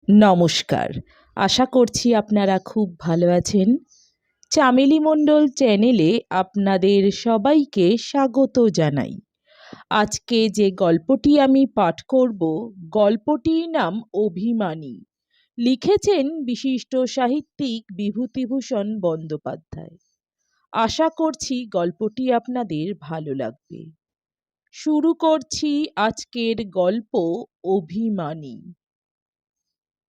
নমস্কার। আশা করছি আপনারা খুব ভালো আছেন। চামেলি মণ্ডল চ্যানেলে আপনাদের সবাইকে স্বাগত জানাই। আজকে যে গল্পটি আমি পাঠ করব, গল্পটির নাম অভিমানী। লিখেছেন বিশিষ্ট সাহিত্যিক বিভূতিভূষণ বন্দ্যোপাধ্যায়। আশা করছি গল্পটি আপনাদের ভালো লাগবে। শুরু করছি আজকের গল্প অভিমানী।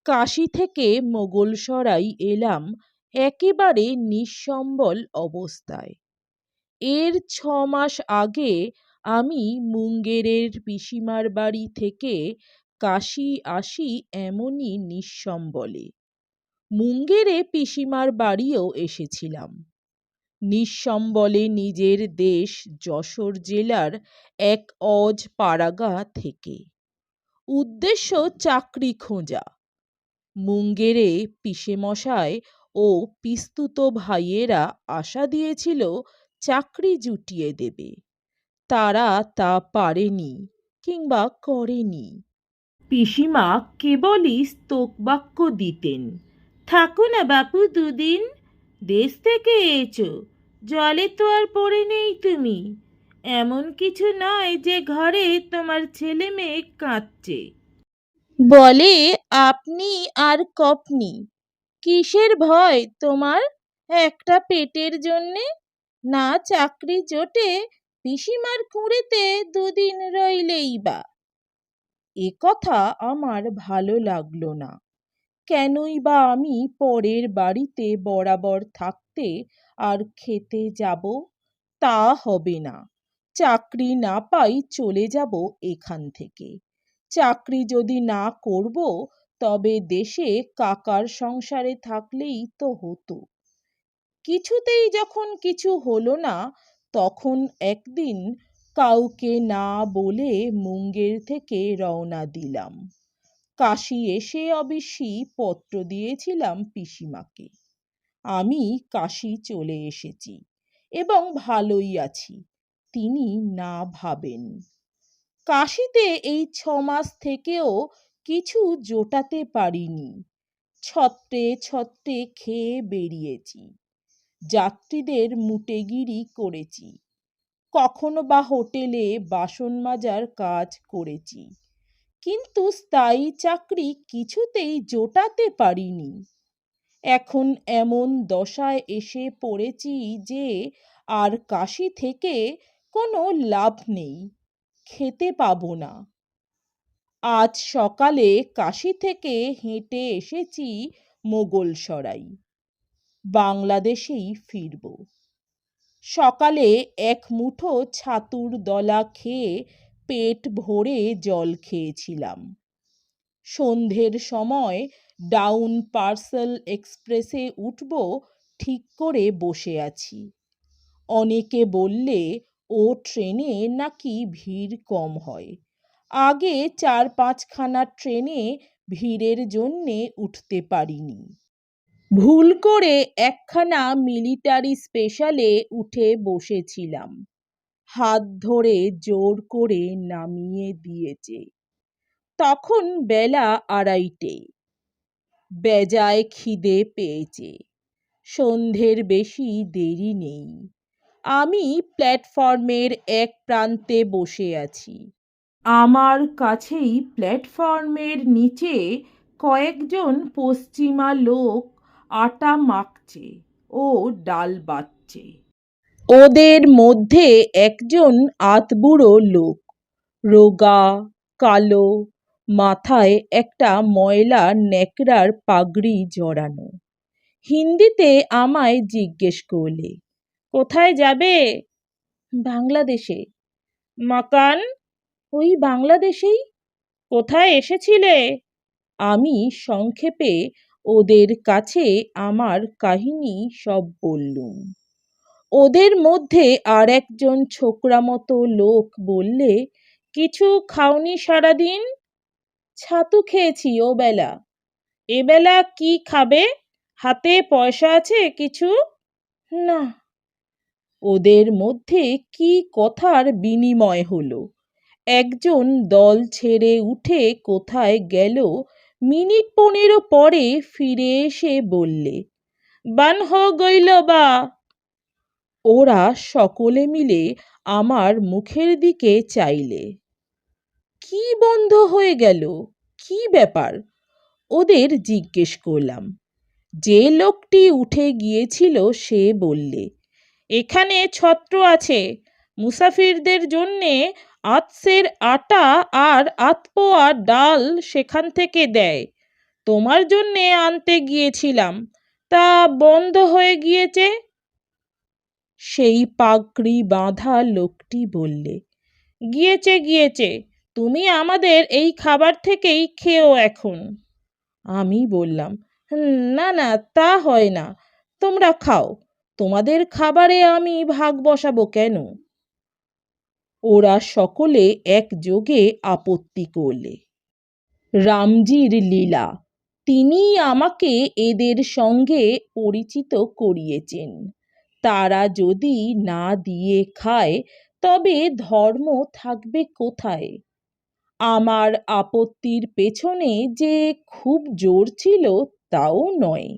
কাশী থেকে মোগলসরাই এলাম একেবারে নিঃসম্বল অবস্থায়। এর 6 মাস আগে আমি মুঙ্গেরের পিসিমার বাড়ি থেকে কাশী আসি এমনই নিঃসম্বলে। মুঙ্গেরে পিসিমার বাড়িও এসেছিলাম। নিঃসম্বলে নিজের দেশ যশোর জেলার এক অজ পাড়াগা থেকে। উদ্দেশ্য চাকরি খোঁজা। মুঙ্গেরে পিসেমশায় ও পিস্তুত ভাইয়েরা আশা দিয়েছিল চাকরি জুটিয়ে দেবে। তারা তা পারেনি কিংবা করেনি। পিসিমা কেবলই স্তোকবাক্য দিতেন, থাকো না বাপু দুদিন, দেশ থেকে এসো, জলে তো আর পড়ে নেই তুমি, এমন কিছু নয় যে ঘরে তোমার ছেলে মেয়ে কাঁদছে। বলে আপনি আর কপনি, কিসের ভয় তোমার একটা পেটের জন্যে? না চাকরি জোটে পিসিমার কুঁড়েতে দুদিন রইলেই বা। এ কথা আমার ভালো লাগলো না। কেনই বা আমি পরের বাড়িতে বরাবর থাকতে আর খেতে যাব? তা হবে না। চাকরি না পাই চলে যাব এখান থেকে। চাকরি যদি না করব তবে দেশে কাকার সংসারে থাকলেই তো হতো। কিছুতেই যখন কিছু হলো না, তখন একদিন কাউকে না বলে মুঙ্গের থেকে রওনা দিলাম। কাশী এসে অবশ্যই পত্র দিয়েছিলাম পিসিমাকে। আমি কাশী চলে এসেছি এবং ভালোই আছি, তিনি না ভাবেন। কাশীতে এই 6 মাস থেকেও কিছু জোটাতে পারিনি। ছত্রে ছত্রে খেয়ে বেরিয়েছি। যাত্রীদের মুটেগিরি করেছি। কখনো বা হোটেলে বাসন মাজার কাজ করেছি। কিন্তু স্থায়ী চাকরি কিছুতেই জোটাতে পারিনি। এখন এমন দশায় এসে পড়েছি যে আর কাশী থেকে কোনো লাভ নেই, খেতে পাবো না। আজ সকালে কাশী থেকে হেঁটে এসেছি মোগলসরাই। বাংলাদেশেই ফিরব। সকালে এক মুঠো ছাতুর দলা খেয়ে পেট ভরে জল খেয়েছিলাম। সন্ধ্যের সময় ডাউন পার্সেল এক্সপ্রেসে উঠব ঠিক করে বসে আছি। অনেকে বললে ও ট্রেনে নাকি ভিড় কম হয়। আগে 4-5খানা ট্রেনে ভিড়ের জন্যে উঠতে পারিনি। ভুল করে একখানা মিলিটারি স্পেশালে উঠে বসেছিলাম। হাত ধরে জোর করে নামিয়ে দিয়েছে। তখন বেলা 2:30। বেজায় খিদে পেয়েছে। সন্ধ্যের বেশি দেরি নেই। আমি প্ল্যাটফর্মের এক প্রান্তে বসে আছি। আমার কাছেই প্ল্যাটফর্মের নিচে কয়েকজন পশ্চিমা লোক আটা মাখছে ও ডাল বাটছে। ওদের মধ্যে একজন আতবুড়ো লোক, রোগা, কালো, মাথায় একটা ময়লা ন্যাকড়ার পাগড়ি জড়ানো। হিন্দিতে আমায় জিজ্ঞেস করলে, কোথায় যাবে? বাংলাদেশে। মাকান? ওই বাংলাদেশেই। কোথায় এসেছিলে? আমি সংক্ষেপে ওদের কাছে আমার কাহিনী সব বললুম। ওদের মধ্যে আর একজন ছোকরা মতো লোক বললে, কিছু খাওনি সারাদিন? ছাতু খেয়েছি ওবেলা। এবেলা কি খাবে? হাতে পয়সা আছে কিছু? না। ওদের মধ্যে কি কথার বিনিময় হলো। একজন দল ছেড়ে উঠে কোথায় গেল মিনিট 15 পরে ফিরে এসে বললে, বান হো গইল বা। ওরা সকলে মিলে আমার মুখের দিকে চাইলে। কি বন্ধ হয়ে গেল? কি ব্যাপার? ওদের জিজ্ঞেস করলাম। যে লোকটি উঠে গিয়েছিল সে বললে, এখানে ছত্র আছে, মুসাফিরদের জন্যে আতসের আটা আর আতপোয়া ডাল সেখান থেকে দেয়। তোমার জন্যে আনতে গিয়েছিলাম, তা বন্ধ হয়ে গিয়েছে। সেই পাগড়ি বাঁধা লোকটি বললে, গিয়েছে গিয়েছে, তুমি আমাদের এই খাবার থেকেই খেও এখন। আমি বললাম, না না, তা হয় না, তোমরা খাও, তোমাদের খাবারে আমি ভাগ বসাবো কেন? ওরা সকলে একযোগে আপত্তি করলে। রামজির লীলা, তিনি আমাকে এদের সঙ্গে পরিচিত করিয়েছেন। তারা যদি না দিয়ে খায় তবে ধর্ম থাকবে কোথায়? আমার আপত্তির পেছনে যে খুব জোর ছিল তাও নয়।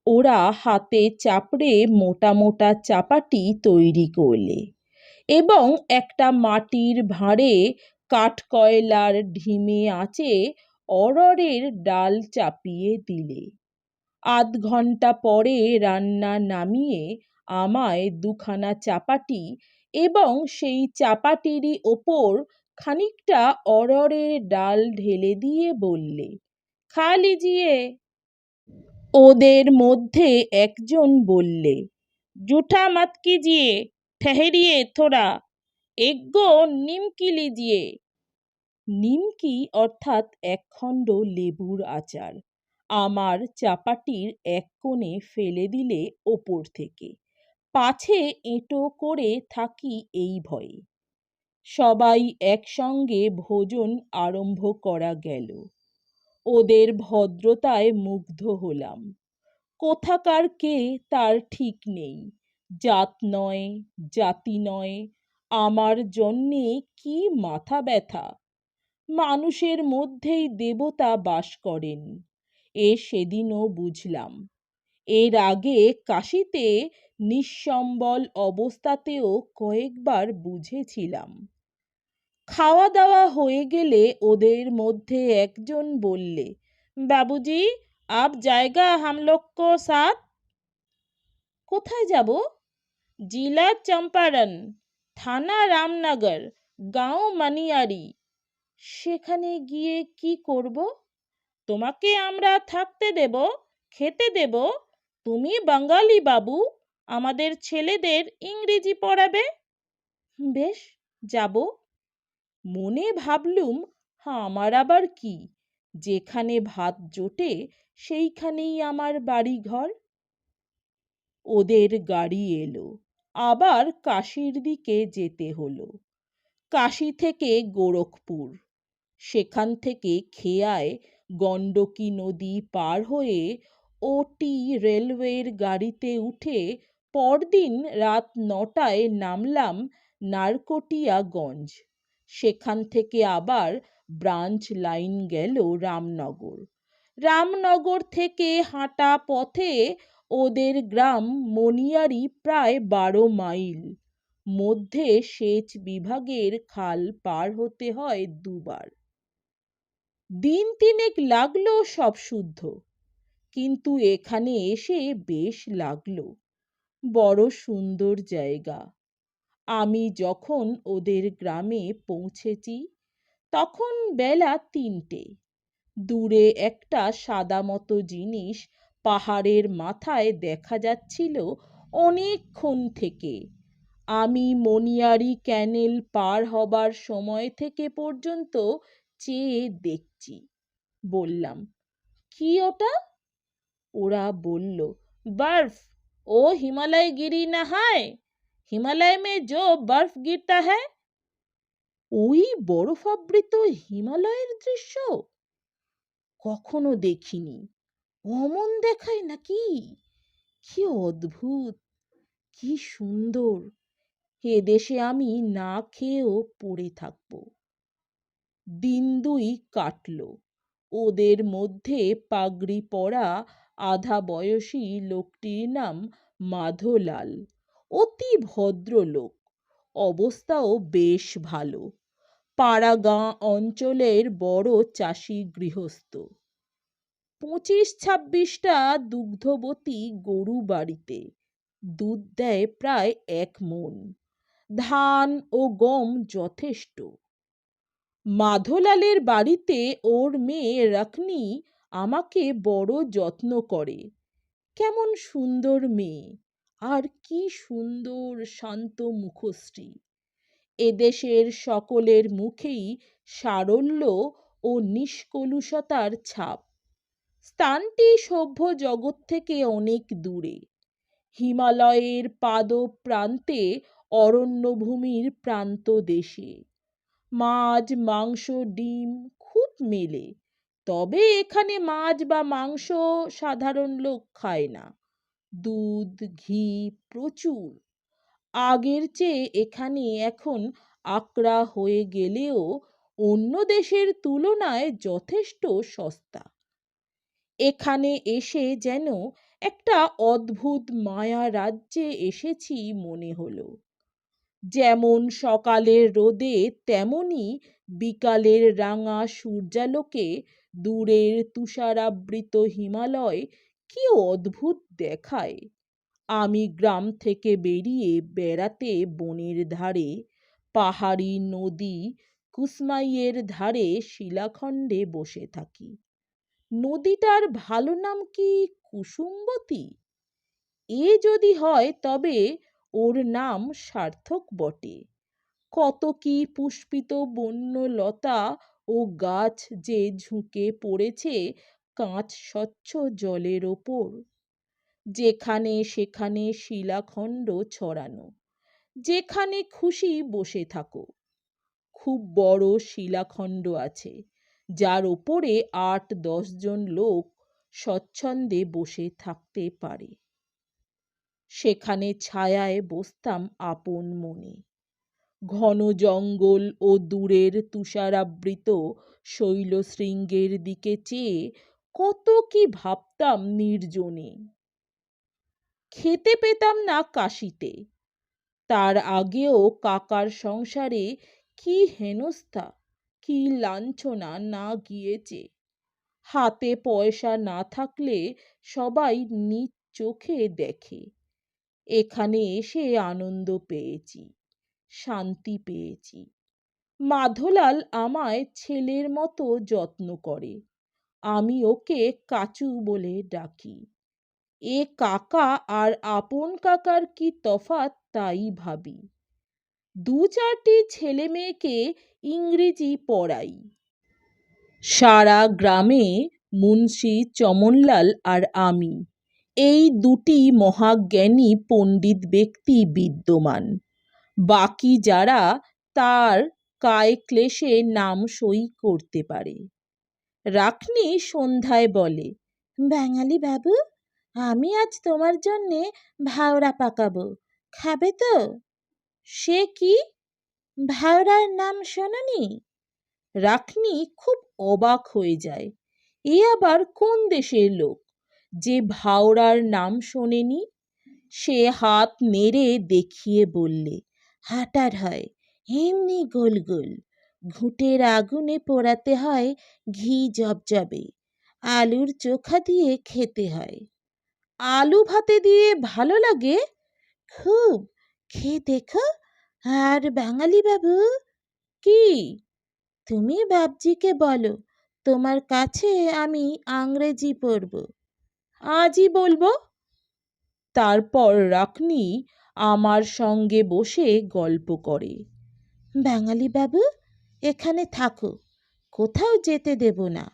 ওরা হাতে চাপড়ে মোটা মোটা চাপাটি তৈরি করলে এবং একটা মাটির ভাঁড়ে কাঠকয়লার ঢিমে আঁচে অরড়ের ডাল চাপিয়ে দিলে। আধ ঘন্টা পরে রান্না নামিয়ে আমায় দুখানা চাপাটি এবং সেই চাপাটিরই ওপর খানিকটা অরড়ের ডাল ঢেলে দিয়ে বললে, খা লিজিয়ে। ওদের মধ্যে একজন বললে, জুঠা মত কিজিয়ে, ঠেহরিয়ে থোড়া, এগো নিমকি লিজিয়ে। নিমকি অর্থাৎ একখণ্ড লেবুর আচার আমার চাপাটির এক কোণে ফেলে দিলে ওপর থেকে, পাছে এঁটো করে থাকি এই ভয়ে। সবাই একসঙ্গে ভোজন আরম্ভ করা গেল। ওদের ভদ্রতায় মুগ্ধ হলাম। কোথাকার কে তার ঠিক নেই, জাত নয়, জাতি নয়, আমার জন্যে কি মাথা ব্যথা। মানুষের মধ্যেই দেবতা বাস করেন, সেদিনও বুঝলাম। এর আগে কাশীতে নিঃসম্বল অবস্থাতেও কয়েকবার বুঝেছিলাম। খাওয়া দাওয়া হয়ে গেলে ওদের মধ্যে একজন বললে, বাবুজি, আপ জায়গা হাম লোগ কো সাথ। কোথায় যাব? জিলা চম্পারণ, থানা রামনগর, গাঁও মানিয়ারি। সেখানে গিয়ে কি করব? তোমাকে আমরা থাকতে দেব, খেতে দেব, তুমি বাঙালি বাবু, আমাদের ছেলেদের ইংরেজি পড়াবে। বেশ, যাব। মনে ভাবলুম, আমার আবার কি, যেখানে ভাত জোটে সেইখানেই আমার বাড়ি ঘর। ওদের গাড়ি এলো, আবার কাশীর দিকে যেতে হলো। কাশী থেকে গোরখপুর, সেখান থেকে খেয়ায় গণ্ডকী নদী পার হয়ে ওটি রেলওয়ের গাড়িতে উঠে পরদিন রাত 9টায় নামলাম নারকটিয়াগঞ্জ। সেখান থেকে আবার ব্রাঞ্চ লাইন গেল রামনগর। রামনগর থেকে হাঁটা পথে ওদের গ্রাম মনিয়ারি প্রায় 12 মাইল। মধ্যে সেচ বিভাগের খাল পার হতে হয় দুবার। দিন তিনেক লাগলো সব শুদ্ধ, কিন্তু এখানে এসে বেশ লাগলো। বড় সুন্দর জায়গা। আমি যখন ওদের গ্রামে পৌঁছেছি তখন বেলা 3টে। দূরে একটা সাদা মতো জিনিস পাহাড়ের মাথায় দেখা যাচ্ছিল অনেকক্ষণ থেকে। আমি মনিয়ারি ক্যানেল পার হবার সময় থেকে পর্যন্ত চেয়ে দেখছি। বললাম, কি ওটা? ওরা বলল, বরফ, ও হিমালয় গিরি না হয়, হিমালয় মে জো বরফ গিরতা হ্যায়। ওই বরফাবৃত হিমালয়ের দৃশ্য কখনো দেখিনি। অমন দেখায় নাকি? কি অদ্ভুত, কি সুন্দর। এদেশে আমি না খেয়েও পড়ে থাকব। দিন 2 কাটল। ওদের মধ্যে পাগড়ি পরা আধা বয়সী লোকটির নাম মাধোলাল। অতি ভদ্রলোক, অবস্থাও বেশ ভালো। পাড়া গাঁ অঞ্চলের বড় চাষি গৃহস্থ। 25-26টা দুগ্ধবতী গরু বাড়িতে, দুধ দেয় প্রায় 1 মণ। ধান ও গম যথেষ্ট। মাধোলালের বাড়িতে ওর মেয়ে রাখনি আমাকে বড় যত্ন করে। কেমন সুন্দর মেয়ে, আর কি সুন্দর শান্ত মুখশ্রী। এদেশের সকলের মুখেই সারল্য ও নিষ্কলুষতার ছাপ। স্থানটি সভ্য জগৎ থেকে অনেক দূরে, হিমালয়ের পাদপ্রান্তে, অরণ্যভূমির প্রান্তদেশে। মাছ, মাংস, ডিম খুব মেলে, তবে এখানে মাছ বা মাংস সাধারণ লোক খায় না। দুধ, ঘি প্রচুর। আগের চেয়ে এখানে এখন আকড়া হয়ে গেলেও অন্য দেশের তুলনায় যথেষ্ট সস্তা। এখানে এসে যেন একটা অদ্ভুত মায়া রাজ্যে এসেছি মনে হলো। যেমন সকালের রোদে, তেমনি বিকালের রাঙা সূর্যালোকে দূরের তুষারাবৃত হিমালয় কি অদ্ভুত দেখায়। আমি গ্রাম থেকে বেরিয়ে বেড়াতে বনের ধারে, পাহাড়ি নদী কুসমাইয়ের ধারে শিলাখণ্ডে বসে থাকি। নদীটার ভালো নাম কি কুসুমবতী? এ যদি হয় তবে ওর নাম সার্থক বটে। কত কি পুষ্পিত বন্যলতা ও গাছ যে ঝুঁকে পড়েছে কাঁচ স্বচ্ছ জলের ওপর। যেখানে সেখানে শিলাখণ্ড ছড়ানো, যেখানে খুশি বসে থাকো। খুব বড় শিলাখণ্ড আছে, যার ওপরে 8-10 জন লোক স্বচ্ছন্দে বসে থাকতে পারে। সেখানে ছায়ায় বসতাম আপন মনে। ঘন জঙ্গল ও দূরের তুষারাবৃত শৈলশৃঙ্গের দিকে চেয়ে কত কি ভাবতাম নির্জনে। খেতে পেতাম না কাশিতে। তার আগেও কাকার সংসারে কি হেনস্থা, কি লাঞ্ছনা না গিয়েছে। হাতে পয়সা না থাকলে সবাই নিজ চোখে দেখে। এখানে এসে আনন্দ পেয়েছি, শান্তি পেয়েছি। মাধোলাল আমায় ছেলের মতো যত্ন করে। আমি ওকে কাচু বলে ডাকি। এ কাকা আর আপন কাকার কি তফাৎ তাই ভাবি। 2-4টি ছেলে মেয়েকে ইংরেজি পড়াই। সারা গ্রামে মুন্সি চমনলাল আর আমি, এই 2টি মহাজ্ঞানী পণ্ডিত ব্যক্তি বিদ্যমান। বাকি যারা তার কায় ক্লেশে নাম সই করতে পারে। রাখনি সন্ধ্যায় বলে, বাঙালি বাবু, আমি আজ তোমার জন্যে ভাওরা পাকাবো, খাবে তো? সে কি, ভাওরার নাম শোনোনি? রাখনি খুব অবাক হয়ে যায়। এ আবার কোন দেশের লোক যে ভাওরার নাম শোনেনি? সে হাত নেড়ে দেখিয়ে বললে, হাঁটার হয়, এমনি গোল গোল, ঘুঁটের আগুনে পোড়াতে হয়, ঘি জবজবে, আলুর চোখা দিয়ে খেতে হয়। আলু ভাতে দিয়ে ভালো লাগে? খুব, খেয়ে দেখো। আর বাঙালি বাবু, কি? তুমি বাবজিকে বলো তোমার কাছে আমি আংরেজি পড়ব। আজই বলবো। তারপর রাখনি আমার সঙ্গে বসে গল্প করে। বাঙালি বাবু, এখানে থাকো, কোথাও যেতে দেব না।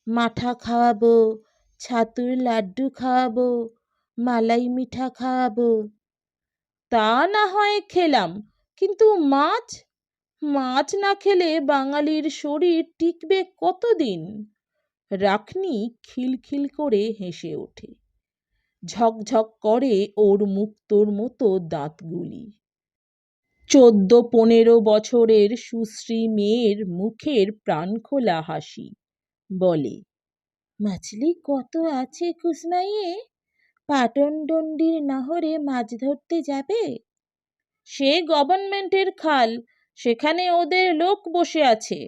মাঠা খাওয়াবো, ছাতুর লাড্ডু খাওয়াবো, মালাই মিঠা খাওয়াবো। তা না হয় খেলাম, কিন্তু মাছ? মাছ না খেলে বাঙালির শরীর টিকবে কতদিন? রাখনি খিলখিল করে হেসে ওঠে। ঝকঝক করে ওর মুক্তোর মতো দাঁতগুলি। 14-15 বছরের সুশ্রী মেয়ের মুখের প্রাণখোলা হাসি। বলে, মাছলি কত আছে কুসমাইয়ে, পাটনডন্ডির নহরে মাছ ধরতে যাবে? সে গভর্নমেন্টের খাল, সেখানে ওদের লোক বসে আছে,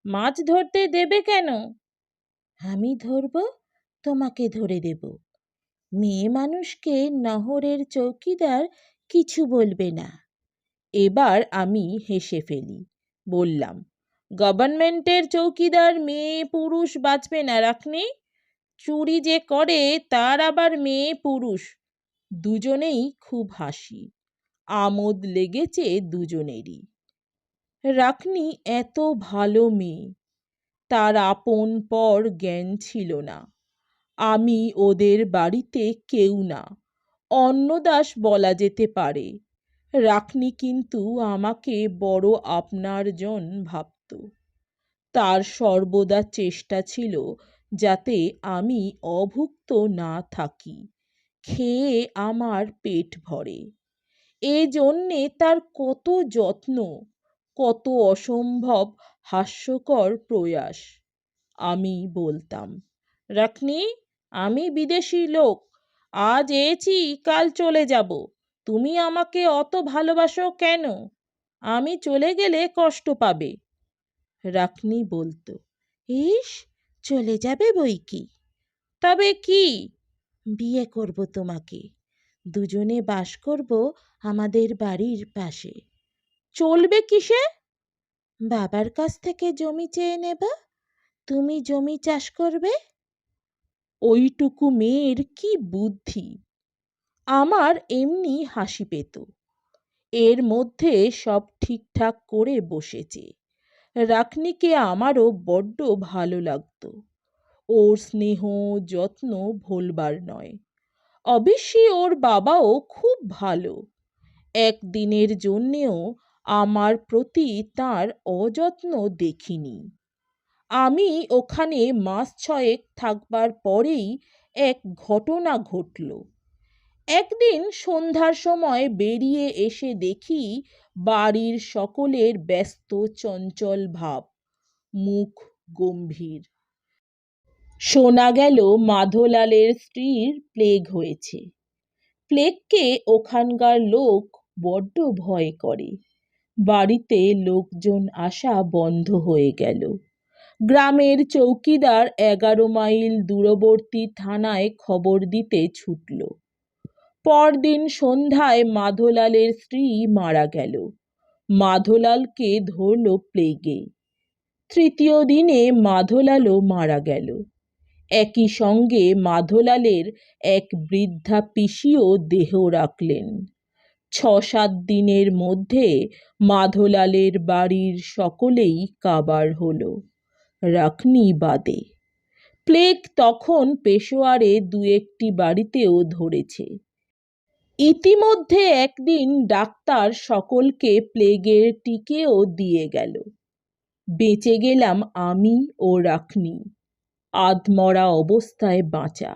মাছ ধরতে দেবে কেন? আমি ধরব, তোমাকে ধরে দেব। মেয়ে মানুষকে নহরের চৌকিদার কিছু বলবে না। এবার আমি হেসে ফেলি, বললাম, গভর্নমেন্টের চৌকিদার মেয়ে পুরুষ বাঁচবে না রাখনি, চুরি যে করে তার আবার মেয়ে পুরুষ। দুজনেই খুব হাসি, আমোদ লেগেছে দুজনেরই। রাখনি এত ভালো মেয়ে, তার আপন পর জ্ঞান ছিল না। আমি ওদের বাড়িতে কেউ না, অন্নদাস বলা যেতে পারে। রাখনি কিন্তু আমাকে বড় আপনার জন ভাবত। তার সর্বদা চেষ্টা ছিল যাতে আমি অভুক্ত না থাকি, খেয়ে আমার পেট ভরে। এজন্যে তার কত যত্ন, কত অসম্ভব হাস্যকর প্রয়াস। আমি বলতাম, রাখনি, আমি বিদেশি লোক, আজ এসেছি কাল চলে যাব, তুমি আমাকে অত ভালোবাসো কেন? আমি চলে গেলে কষ্ট পাবে। রাখনি বলতো, ইস, চলে যাবে বই কি, তবে কি? বিয়ে করব তোমাকে, দুজনে বাস করব আমাদের বাড়ির পাশে। চলবে কিসে? বাবার কাছ থেকে জমি চেয়ে নেব, তুমি জমি চাষ করবে। ওইটুকু মেয়ের কি বুদ্ধি! আমার এমনি হাসি পেত। এর মধ্যে সব ঠিকঠাক করে বসেছে। রাখনিকে আমারও বড্ড ভালো লাগতো। ওর স্নেহ যত্ন ভোলবার নয়। অবশ্যই ওর বাবাও খুব ভালো। একদিনের জন্যেও আমার প্রতি তার অযত্ন দেখিনি। আমি ওখানে মাস 6 থাকবার পরেই এক ঘটনা ঘটল। একদিন সন্ধ্যার সময় বেরিয়ে এসে দেখি বাড়ির সকলের ব্যস্ত চঞ্চল ভাব, মুখ গম্ভীর। শোনা গেল মাধোলালের স্ত্রীর প্লেগ হয়েছে। প্লেগকে ওখানকার লোক বড্ড ভয় করে। বাড়িতে লোকজন আসা বন্ধ হয়ে গেল। গ্রামের চৌকিদার 11 মাইল দূরবর্তী থানায় খবর দিতে ছুটল। পরদিন সন্ধ্যায় মাধোলালের স্ত্রী মারা গেল। মাধোলালকে ধরল প্লেগে। তৃতীয় দিনে মাধোলালও মারা গেল। একই সঙ্গে মাধোলালের এক বৃদ্ধা পিসিও দেহ রাখলেন। 6-7 দিনের মধ্যে মাধোলালের বাড়ির সকলেই কাবার হলো, রাখনি বাদে। প্লেগ তখন পেশোয়ারে 2-1টি বাড়িতেও ধরেছে। ইতিমধ্যে একদিন ডাক্তার সকলকে প্লেগের টিকেও দিয়ে গেল। বেঁচে গেলাম আমি ও রাখনি, আধমরা অবস্থায় বাঁচা।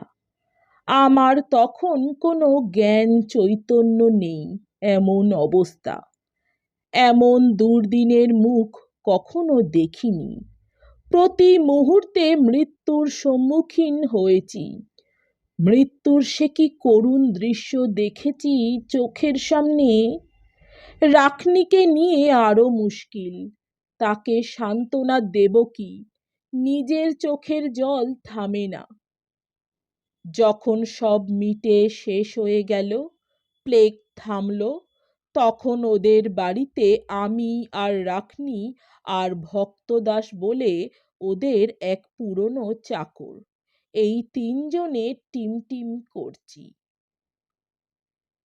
আমার তখন কোনো জ্ঞান চৈতন্য নেই, এমন অবস্থা। এমন দুর্দিনের মুখ কখনো দেখিনি। প্রতি মুহূর্তে মৃত্যুর সম্মুখীন হয়েছি। মৃত্যুর সে কি করুণ দৃশ্য দেখেছি চোখের সামনে। রাখনিকে নিয়ে আরো মুশকিল। তাকে সান্ত্বনা দেব কি, নিজের চোখের জল থামে না। যখন সব মিটে শেষ হয়ে গেল, প্লেগ থামল, তখন ওদের বাড়িতে আমি আর রাখনি আর ভক্তদাস বলে ওদের এক পুরনো চাকর, এই 3 জনে টিমটিম করছি।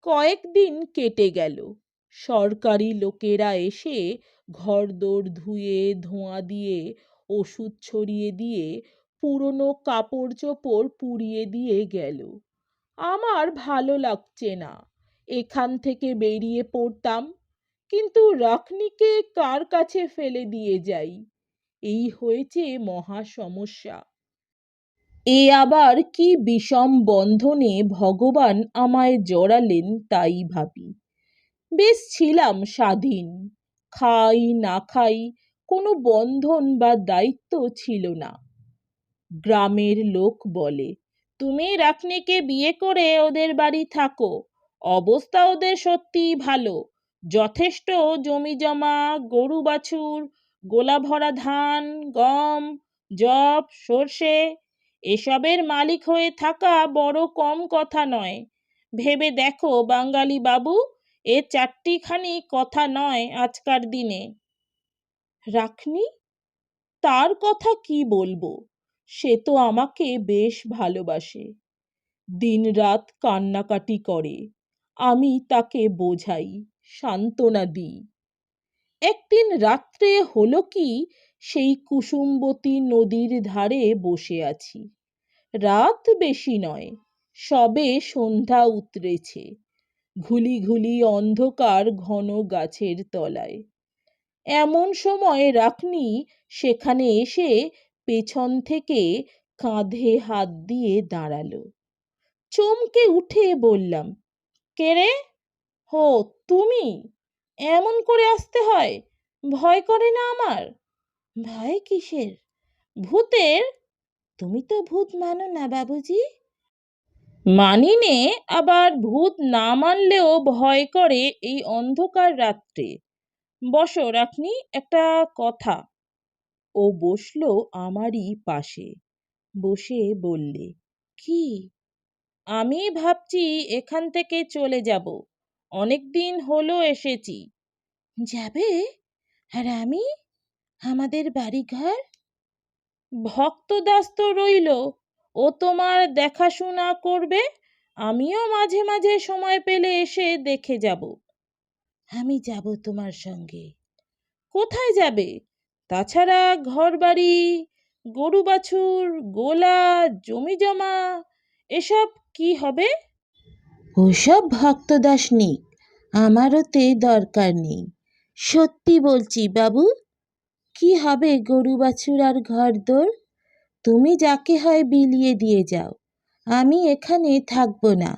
কয়েকদিন কেটে গেল। সরকারি লোকেরা এসে ঘরদোর ধুয়ে ধোঁয়া দিয়ে, ওষুধ ছড়িয়ে দিয়ে, পুরনো কাপড় চোপড় পুড়িয়ে দিয়ে গেল। আমার ভালো লাগছে না, এখান থেকে বেরিয়ে পড়তাম, কিন্তু রাখনিকে কার কাছে ফেলে দিয়ে যাই, এই হয়েছে মহা সমস্যা। এ আবার কি বিষম বন্ধনে ভগবান আমায় জড়ালেন তাই ভাবি। বেশ ছিলাম স্বাধীন, খাই না খাই, কোনো বন্ধন বা দায়িত্ব ছিল না। গ্রামের লোক বলে, তুমি রাখনিকে বিয়ে করে ওদের বাড়ি থাকো, অবস্থা ওদের সত্যিই ভালো, যথেষ্ট জমি জমা, গরু বাছুর, গোলা ভরা ধান, গম, যব, সর্ষে, এসবের মালিক হয়ে থাকা বড় কম কথা নয়। ভেবে দেখো বাঙালি বাবু, এ চারটিখানি কথা নয় আজকার দিনে। রাখনি, তার কথা কি বলবো, সে তো আমাকে বেশ ভালোবাসে, দিনরাত কান্নাকাটি করে, আমি তাকে বোঝাই, সান্ত্বনা দিই। একদিন রাত্রে হলো কি, সেই কুসুমবতী নদীর ধারে বসে আছি, রাত বেশি নয়, সবে সন্ধ্যা উতরেছে, ঘুলি ঘুলি অন্ধকার ঘন গাছের তলায়। এমন সময় রাখনি সেখানে এসে পেছন থেকে কাঁধে হাত দিয়ে দাঁড়ালো। চমকে উঠে বললাম, কে রে? হো, তুমি? এমন করে আসতে হয়? ভয় করে না আমার? ভয় কিসের? ভূতের? তুমি তো ভূত মানো না বাবুজি। মানি নে, আবার ভূত না মানলেও ভয় করে এই অন্ধকার রাত্রে। বসো রাখনি, একটা কথা। ও বসলো আমারই পাশে, বসে বললে, কি? আমি ভাবছি এখান থেকে চলে যাব, অনেকদিন হলো এসেছি। যাবে? আর আমি, আমাদের বাড়িঘর? ভক্তদাস তো রইল, ও তোমার দেখাশোনা করবে, আমিও মাঝে মাঝে সময় পেলে এসে দেখে যাব। আমি যাব তোমার সঙ্গে। কোথায় যাবে? তাছাড়া ঘরবাড়ি, গরু বাছুর, গোলা, জমি জমা, এসব কি হবে? ওসব ভক্তদাস নিক, আমারও তে দরকার নেই। সত্যি বলছি বাবু। কি হবে গরু বাছুর আর ঘরদোর? তুমি যাকে হয় বিলিয়ে দিয়ে যাও, আমি এখানে থাকবো না,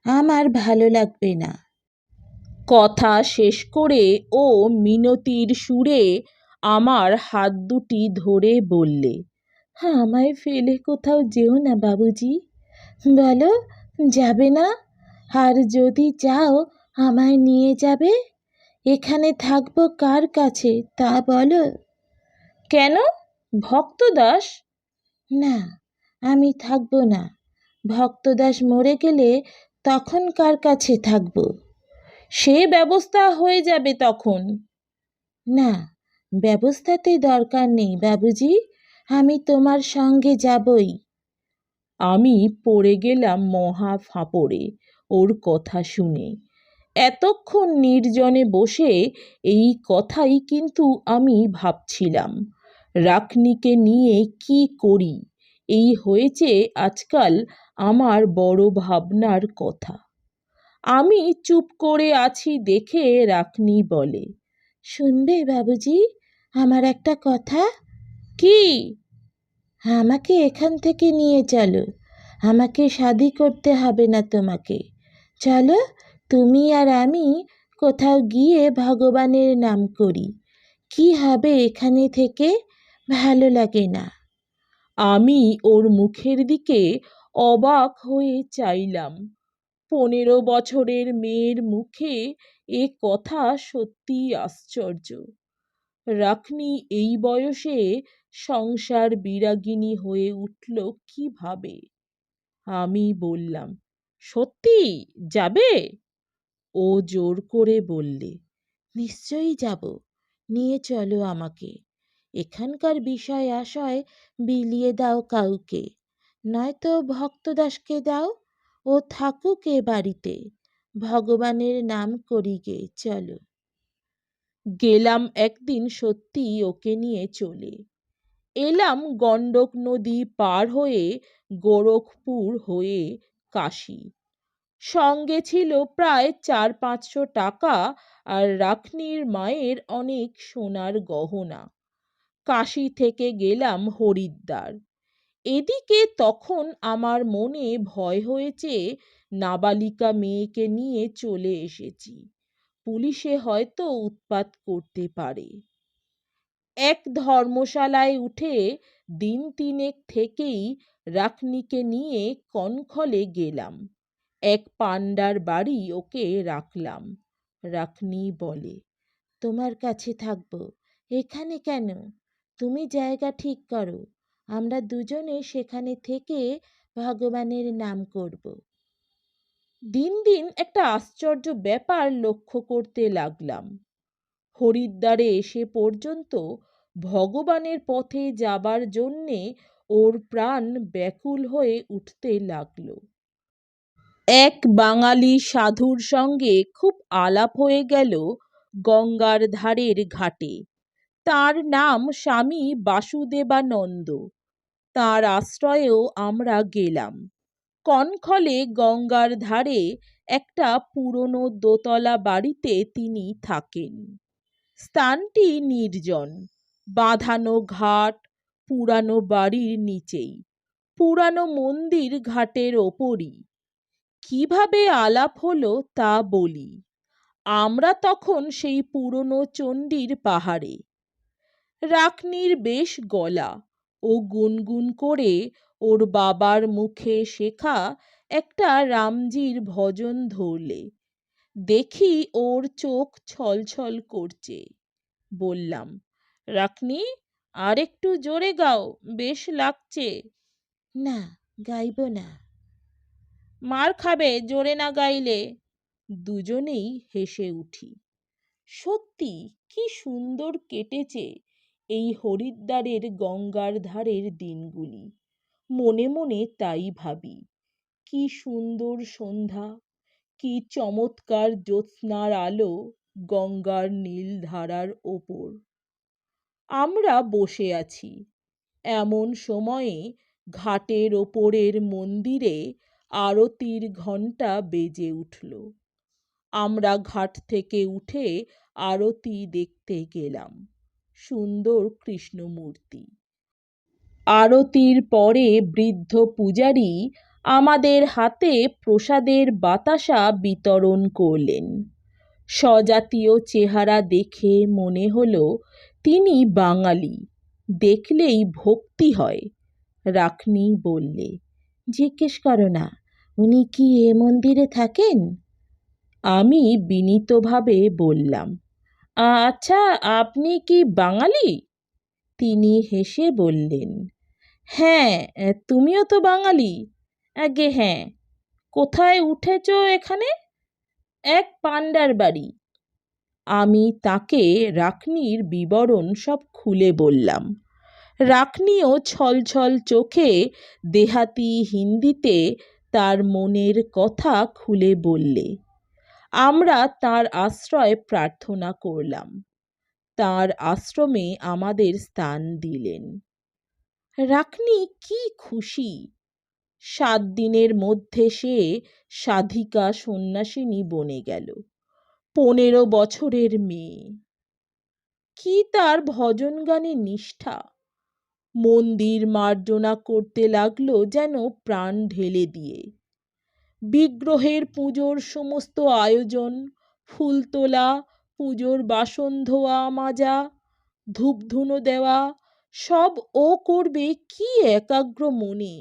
আমার ভালো লাগবে না। কথা শেষ করে ও মিনতির সুরে আমার হাত দুটি ধরে বললে, আমায় ফেলে কোথাও যেও না বাবুজি। বলো, যাবে না? আর যদি যাও, আমায় নিয়ে যাবে? এখানে থাকবো কার কাছে তা বলো। কেন, ভক্তদাস? না, আমি থাকবো না। ভক্তদাস মরে গেলে তখন কার কাছে থাকবো? সে ব্যবস্থা হয়ে যাবে তখন। না, ব্যবস্থাতে দরকার নেই বাবুজি, আমি তোমার সঙ্গে যাবই। আমি পড়ে গেলাম মহা ফাঁপড়ে ওর কথা শুনে। এতক্ষণ নির্জনে বসে এই কথাই কিন্তু আমি ভাবছিলাম, রাখনিকে নিয়ে কি করি, এই হয়েছে আজকাল আমার বড় ভাবনার কথা। আমি চুপ করে আছি দেখে রাখনি বলে, শুনবে বাবুজি আমার একটা কথা? কি? আমাকে এখান থেকে নিয়ে চলো, আমাকে শাদি করতে হবে না তোমাকে। চলো, তুমি আর আমি কোথাও গিয়ে ভগবানের নাম করি। কি হবে এখানে থেকে? ভালো লাগে না। আমি ওর মুখের দিকে অবাক হয়ে চাইলাম। 15 বছরের মেয়ের মুখে এ কথা সত্যিই আশ্চর্য। রাখনি এই বয়সে সংসার বিরাগিনী হয়ে উঠল কিভাবে? আমি বললাম, সত্যি যাবে? ও জোর করে বললে, নিশ্চয়ই যাব, নিয়ে চলো আমাকে। এখানকার বিষয় আশয় বিলিয়ে দাও কাউকে, নয়তো ভক্তদাসকে দাও, ও থাকুক এ বাড়িতে, ভগবানের নাম করি গে, চলো। গেলাম একদিন সত্যি ওকে নিয়ে চলে। এলাম গণ্ডক নদী পার হয়ে গোরখপুর হয়ে কাশী। সঙ্গে ছিল প্রায় 400-500 টাকা আর রাখনির মায়ের অনেক সোনার গহনা। কাশী থেকে গেলাম হরিদ্বার। এদিকে তখন আমার মনে ভয় হয়েছে, নাবালিকা মেয়েকে নিয়ে চলে এসেছি, পুলিশে হয়তো উৎপাত করতে পারে। এক ধর্মশালায় উঠে দিন তিনেক থেকেই রাখনিকে নিয়ে কনখলে গেলাম। এক পান্ডার বাড়ি ওকে রাখলাম। রাখনি বলে, তোমার কাছে থাকবো, এখানে কেন? তুমি জায়গা ঠিক করো, আমরা দুজনে সেখানে থেকে ভগবানের নাম করব। দিন দিন একটা আশ্চর্য ব্যাপার লক্ষ্য করতে লাগলাম। হরিদ্বারে এসে পর্যন্ত ভগবানের পথে যাবার জন্যে ওর প্রাণ ব্যাকুল হয়ে উঠতে লাগলো। এক বাঙালি সাধুর সঙ্গে খুব আলাপ হয়ে গেল গঙ্গার ধারের ঘাটে। তার নাম স্বামী বাসুদেবানন্দ। তার আশ্রয়েও আমরা গেলাম। কনখলে গঙ্গার ধারে একটা পুরনো দোতলা বাড়িতে তিনি থাকেন। স্থানটি নির্জন, বাঁধানো ঘাট পুরানো বাড়ির নিচেই, পুরানো মন্দির ঘাটের ওপরই। কিভাবে আলাপ হলো তা বলি। আমরা তখন সেই পুরনো চণ্ডীর পাহাড়ে। রাখনির বেশ গলা, ও গুনগুন করে ওর বাবার মুখে শেখা একটা রামজির ভজন ধরলে দেখি ওর চোখ ছলছল করছে। বললাম, রাখনি, আর একটু জোরে গাও, বেশ লাগছে। না, গাইব না। মার খাবে জোরে না গাইলে। দুজনেই হেসে উঠি। সত্যি কি সুন্দর কেটেছে এই হরিদ্বারের গঙ্গার ধারের দিনগুলি। মনে মনে তাই ভাবি। কি সুন্দর সন্ধ্যা, কি চমৎকার জ্যোৎস্নার আলো গঙ্গার নীল ধারার ওপর। আমরা বসে আছি, এমন সময়ে ঘাটের ওপরের মন্দিরে আরতির ঘণ্টা বেজে উঠল। আমরা ঘাট থেকে উঠে আরতি দেখতে গেলাম। সুন্দর কৃষ্ণমূর্তি। আরতির পরে বৃদ্ধ পূজারী আমাদের হাতে প্রসাদের বাতাসা বিতরণ করলেন। স্বজাতীয় চেহারা দেখে মনে হলো তিনি বাঙালি। দেখলেই ভক্তি হয়। রাখনি বললে, জিজ্ঞেস করো না, উনি কি এ মন্দিরে থাকেন? আমি বিনীতভাবে বললাম, আচ্ছা, আপনি কি বাঙালি? তিনি হেসে বললেন, হ্যাঁ, তুমিও তো বাঙালি। আগে হ্যাঁ। কোথায় উঠেছ এখানে? এক পান্ডার বাড়ি। আমি তাকে রাখনির বিবরণ সব খুলে বললাম। রাখনিও ছলছল চোখে দেহাতি হিন্দিতে তার মনের কথা খুলে বললে। আমরা তার আশ্রয় প্রার্থনা করলাম। তার আশ্রমে আমাদের স্থান দিলেন। রাখনি কি খুশি! 7 দিনের মধ্যে সে সাধিকা সন্ন্যাসিনী বনে গেল। 15 বছরের মেয়ে। কি তার ভজন গানে নিষ্ঠা! মন্দির মার্জনা করতে লাগলো যেন প্রাণ ঢেলে দিয়ে। বিগ্রহের পুজোর সমস্ত আয়োজন, ফুল তোলা, পুজোর বাসন ধোয়া মাজা, ধূপধুনো দেওয়া, সব ও করবে কি একাগ্র মনে,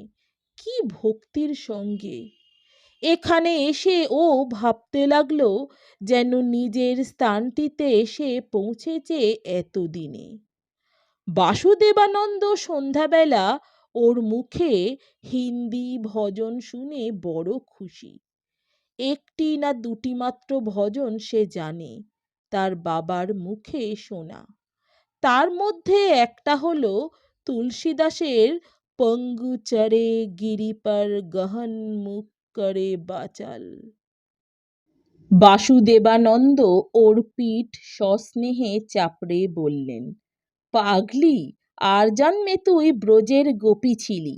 কি ভক্তির সঙ্গে। এখানে এসে ও ভাবতে লাগলো যেন নিজের স্থানটিতে এসে পৌঁছেছে এতদিনে। বাসুদেবানন্দ সন্ধ্যাবেলা ওর মুখে হিন্দি ভজন শুনে বড় খুশি। একটি না দুটি মাত্র ভজন সে জানে, তার বাবার মুখে শোনা। তার মধ্যে একটা হলো তুলসীদাসের পঙ্গু চরে গিরি পর গহন মুখ করে বাচাল। বাসুদেবানন্দ ওর পিঠ সস্নেহে চাপড়ে বললেন, পাগলি, আর জন্মে তুই ব্রজের গোপী ছিলি।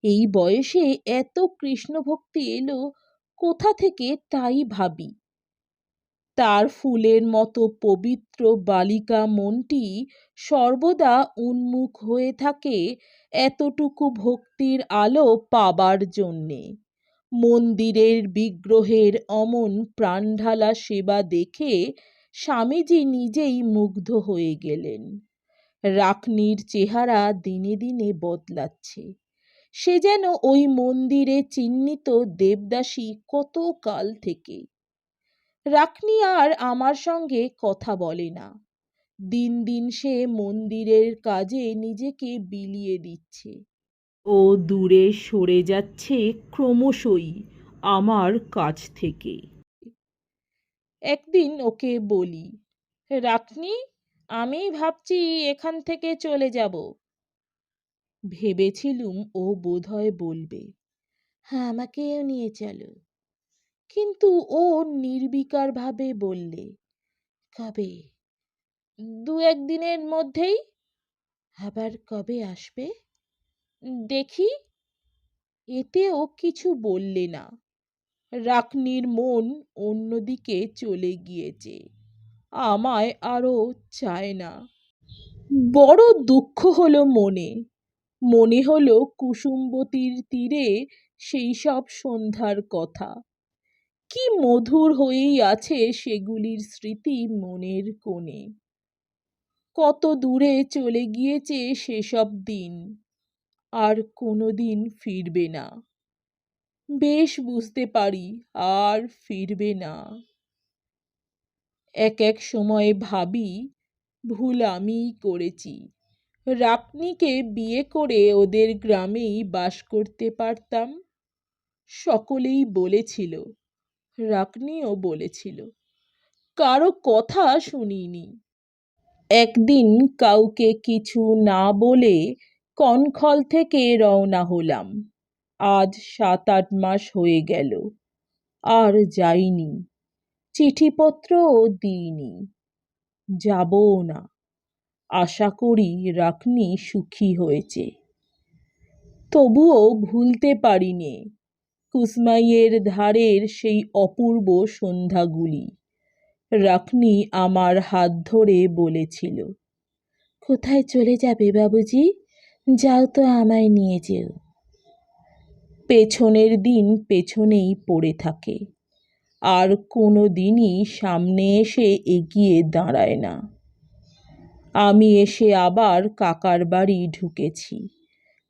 এই বয়সে এত কৃষ্ণ ভক্তি এলো কোথা থেকে তাই ভাবি। তার ফুলের মতো পবিত্র বালিকা মনটি সর্বদা উন্মুখ হয়ে থাকে এতটুকু ভক্তির আলো পাবার জন্যে। মন্দিরের বিগ্রহের অমন প্রাণঢালা সেবা দেখে স্বামীজি নিজেই মুগ্ধ হয়ে গেলেন। রাকনির চেহারা দিনে দিনে বদলাচ্ছে। সে যেন ওই মন্দিরে চিহ্নিত দেবদাসী কত কাল থেকে। রাকনি আর আমার সঙ্গে কথা বলে না। দিন দিন সে মন্দিরের কাজে নিজেকে বিলিয়ে দিচ্ছে। ও দূরে সরে যাচ্ছে ক্রমশই আমার কাছ থেকে। একদিন ওকে বলি, রাকনি, আমি ভাবছি এখান থেকে চলে যাব। ভেবেছিলুম ও বোধহয় বলবে, হ্যাঁ, আমাকেও নিয়ে চলো। কিন্তু ও নির্বিকারভাবে বললে, কবে? দু একদিনের মধ্যেই। আবার কবে আসবে? দেখি। এতেও কিছু বললে না। রাকনির মন অন্যদিকে চলে গিয়েছে। আমায় আরও চায় না। বড় দুঃখ হলো মনে। মনে হলো কুসুমবতীর তীরে সেই সব সন্ধ্যার কথা। কি মধুর হয়েই আছে সেগুলির স্মৃতি মনের কোণে। কত দূরে চলে গিয়েছে সেসব দিন, আর কোনো দিন ফিরবে না। বেশ বুঝতে পারি আর ফিরবে না। এক এক সময় ভাবি, ভুল আমিই করেছি। রাকনিকে বিয়ে করে ওদের গ্রামেই বাস করতে পারতাম। সকলেই বলেছিল, রাকনিও বলেছিল, কারো কথা শুনিনি। একদিন কাউকে কিছু না বলে কনখল থেকে রওনা হলাম। আজ 7-8 মাস হয়ে গেল, আর যাইনি। চিঠিপত্রও দিইনি, যাবও না। আশা করি রাকনি সুখী হয়েছে। তবুও ভুলতে পারিনে কুসমাইয়ের ধারের সেই অপূর্ব সন্ধ্যাগুলি। রাকনি আমার হাত ধরে বলেছিল, কোথায় চলে যাবে বাবুজি? যাও তো, আমায় নিয়ে যেও। পেছনের দিন পেছনেই পড়ে থাকে, আর কোনো দিনই সামনে এসে এগিয়ে দাঁড়ায় না। আমি এসে আবার কাকার বাড়ি ঢুকেছি।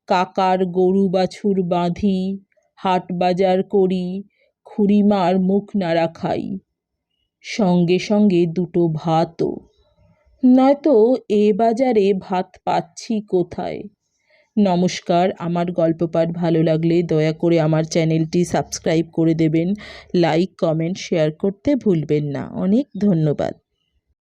কাকার গরু বাছুর বাঁধি, হাট বাজার করি, খুড়িমার মুখ নাড়া খাই, সঙ্গে সঙ্গে 2টো ভাতও। নয়তো এ বাজারে ভাত পাচ্ছি কোথায়? নমস্কার। আমার গল্প পাঠ ভালো লাগলে দয়া করে আমার চ্যানেলটি সাবস্ক্রাইব করে দেবেন। লাইক, কমেন্ট, শেয়ার করতে ভুলবেন না। অনেক ধন্যবাদ।